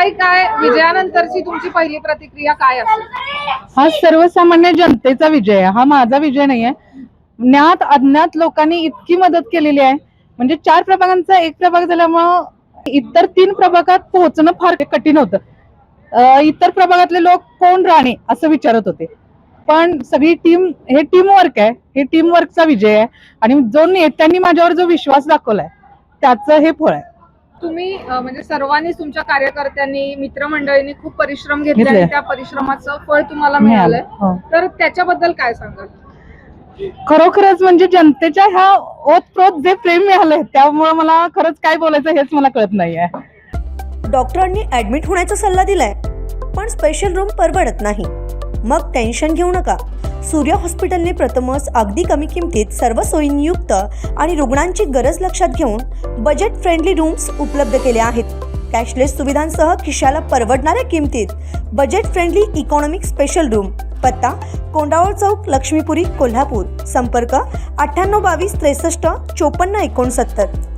ताई, काय विजयानंतरची तुमची पहिली प्रतिक्रिया काय असेल? हा सर्वसामान्य जनतेचा विजय आहे, हा माझा विजय नाहीये. ज्ञात अज्ञात लोकांनी इतकी मदत केलेली आहे. म्हणजे 4 प्रभागांचा एक प्रभाग झाल्यामुळं इतर 3 प्रभागात पोहोचणं फार कठीण होतं. इतर प्रभागातले लोक कोण राणे असं विचारत होते, पण सगळी टीम, हे टीम वर्क आहे, हे टीम वर्कचा विजय आहे. आणि जो नेत्यांनी माझ्यावर जो विश्वास दाखवलाय त्याचं हे फळ आहे. तुम्ही म्हणजे सर्वांनी, तुमच्या कार्यकर्त्यांनी, मित्रमंडळींनी खूप परिश्रम घेतले आणि त्या परिश्रमाचं फळ तुम्हाला मिळालंय. हो. तर त्याच्याबद्दल काय सांगाल? खरोखरच म्हणजे जनतेच्या ह्या ओतप्रोत जे प्रेम मिळालंय त्यामुळे मला खरंच काय बोलायचं हेच मला कळत नाहीये. डॉक्टरांनी ऍडमिट होण्याचा सल्ला दिलाय, पण स्पेशल रूम परवडत नाही. मग टेन्शन घेऊ नका. सूर्य हॉस्पिटलने प्रथमच अगदी कमी किमतीत सर्व सोयींयुक्त आणि रुग्णांची गरज लक्षात घेऊन बजेट फ्रेंडली रूम्स उपलब्ध केले आहेत. कॅशलेस सुविधांसह खिशाला परवडणाऱ्या किमतीत budget friendly economic special room. पत्ता कोंडावळ चौक, लक्ष्मीपुरी, कोल्हापूर. संपर्क 9822 63 54 69.